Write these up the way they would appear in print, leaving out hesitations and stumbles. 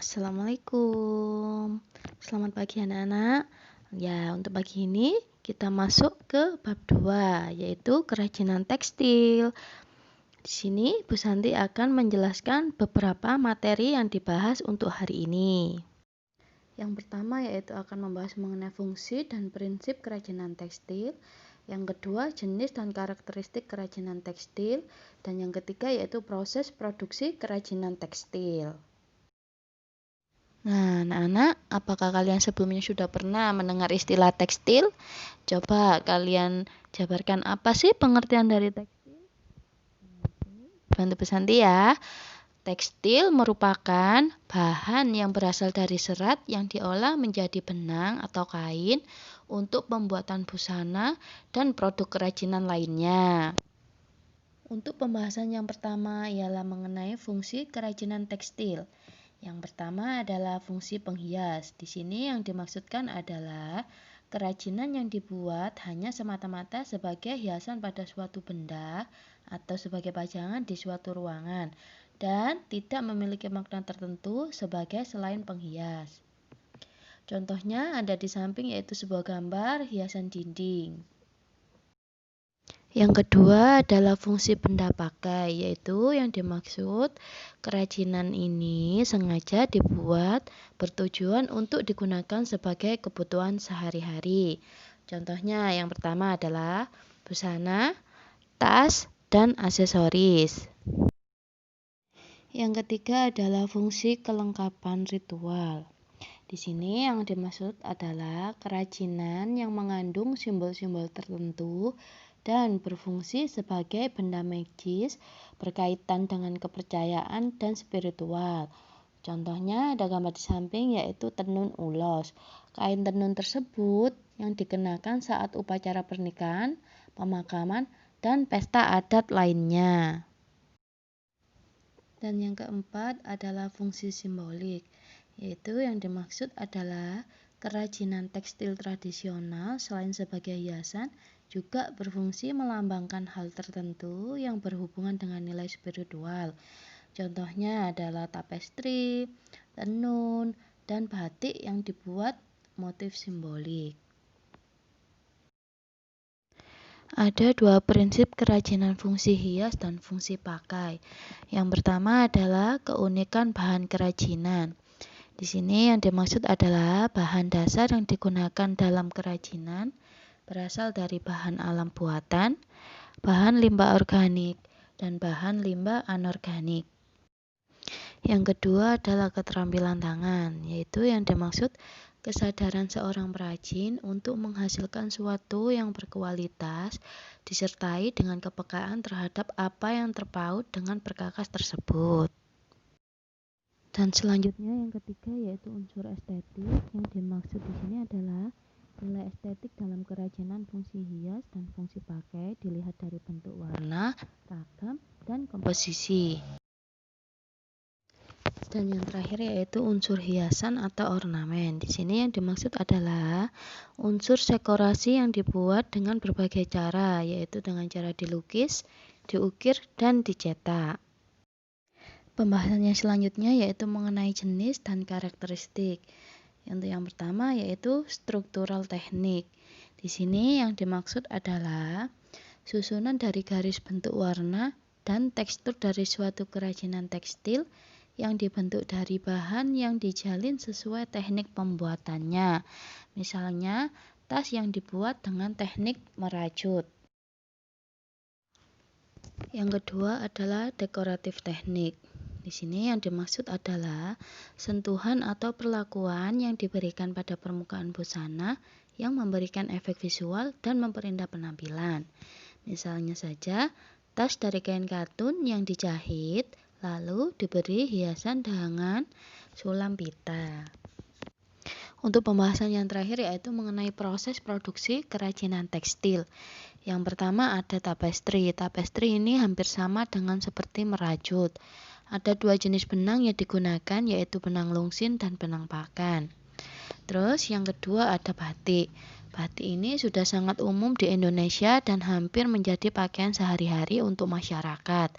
Assalamualaikum. Selamat pagi anak-anak. Ya, untuk pagi ini kita masuk ke bab 2, yaitu kerajinan tekstil. Di sini Bu Santi akan menjelaskan beberapa materi yang dibahas untuk hari ini. Yang pertama yaitu akan membahas mengenai fungsi dan prinsip kerajinan tekstil. Yang kedua, jenis dan karakteristik kerajinan tekstil. Dan yang ketiga yaitu proses produksi kerajinan tekstil. Nah, anak-anak, apakah kalian sebelumnya sudah pernah mendengar istilah tekstil? Coba kalian jabarkan apa sih pengertian dari tekstil? Bantu Bu Santi ya. Tekstil merupakan bahan yang berasal dari serat yang diolah menjadi benang atau kain untuk pembuatan busana dan produk kerajinan lainnya. Untuk pembahasan yang pertama ialah mengenai fungsi kerajinan tekstil. Yang pertama adalah fungsi penghias. Di sini yang dimaksudkan adalah kerajinan yang dibuat hanya semata-mata sebagai hiasan pada suatu benda atau sebagai pajangan di suatu ruangan dan tidak memiliki makna tertentu sebagai selain penghias. Contohnya ada di samping yaitu sebuah gambar hiasan dinding. Yang kedua adalah fungsi benda pakai, yaitu yang dimaksud kerajinan ini sengaja dibuat bertujuan untuk digunakan sebagai kebutuhan sehari-hari. Contohnya yang pertama adalah busana, tas, dan aksesoris. Yang ketiga adalah fungsi kelengkapan ritual. Di sini yang dimaksud adalah kerajinan yang mengandung simbol-simbol tertentu dan berfungsi sebagai benda magis berkaitan dengan kepercayaan dan spiritual. Contohnya ada gambar di samping yaitu tenun ulos. Kain tenun tersebut yang dikenakan saat upacara pernikahan, pemakaman, dan pesta adat lainnya. Dan yang keempat adalah fungsi simbolik, yaitu yang dimaksud adalah kerajinan tekstil tradisional selain sebagai hiasan juga berfungsi melambangkan hal tertentu yang berhubungan dengan nilai spiritual. Contohnya adalah tapestri, tenun, dan batik yang dibuat motif simbolik. Ada dua prinsip kerajinan fungsi hias dan fungsi pakai. Yang pertama adalah keunikan bahan kerajinan. Di sini yang dimaksud adalah bahan dasar yang digunakan dalam kerajinan berasal dari bahan alam buatan, bahan limbah organik, dan bahan limbah anorganik. Yang kedua adalah keterampilan tangan, yaitu yang dimaksud kesadaran seorang perajin untuk menghasilkan sesuatu yang berkualitas disertai dengan kepekaan terhadap apa yang terpaut dengan perkakas tersebut. Dan selanjutnya yang ketiga yaitu unsur estetik. Yang dimaksud di sini adalah nilai estetik dalam kerajinan fungsi hias dan fungsi pakai dilihat dari bentuk warna, ragam, dan komposisi. Dan yang terakhir yaitu unsur hiasan atau ornamen. Di sini yang dimaksud adalah unsur dekorasi yang dibuat dengan berbagai cara, yaitu dengan cara dilukis, diukir, dan dicetak. Pembahasan yang selanjutnya yaitu mengenai jenis dan karakteristik. Untuk yang pertama yaitu struktural teknik. Di sini yang dimaksud adalah susunan dari garis bentuk warna dan tekstur dari suatu kerajinan tekstil yang dibentuk dari bahan yang dijalin sesuai teknik pembuatannya. Misalnya, tas yang dibuat dengan teknik merajut. Yang kedua adalah dekoratif teknik. Di sini yang dimaksud adalah sentuhan atau perlakuan yang diberikan pada permukaan busana yang memberikan efek visual dan memperindah penampilan. Misalnya saja, tas dari kain katun yang dijahit lalu diberi hiasan dengan sulam pita. Untuk pembahasan yang terakhir yaitu mengenai proses produksi kerajinan tekstil. Yang pertama ada tapestri. Tapestri ini hampir sama dengan seperti merajut. Ada dua jenis benang yang digunakan yaitu benang lungsin dan benang pakan. Terus yang kedua ada batik. Batik ini sudah sangat umum di Indonesia dan hampir menjadi pakaian sehari-hari untuk masyarakat.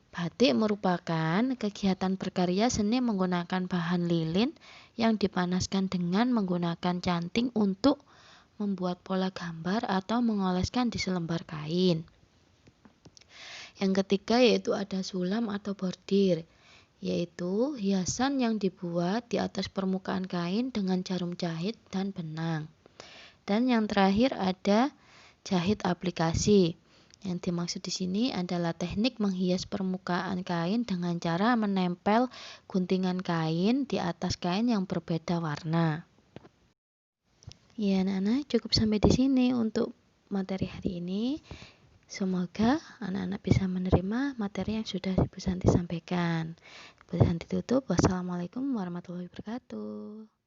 Batik merupakan kegiatan berkarya seni menggunakan bahan lilin yang dipanaskan dengan menggunakan canting untuk membuat pola gambar atau mengoleskan di selembar kain. Yang ketiga yaitu ada sulam atau bordir, yaitu hiasan yang dibuat di atas permukaan kain dengan jarum jahit dan benang. Dan yang terakhir ada jahit aplikasi. Yang dimaksud di sini adalah teknik menghias permukaan kain dengan cara menempel guntingan kain di atas kain yang berbeda warna. Ya, anak-anak, cukup sampai di sini untuk materi hari ini. Semoga anak-anak bisa menerima materi yang sudah Ibu Santi sampaikan. Ibu Santi tutup. Wassalamualaikum warahmatullahi wabarakatuh.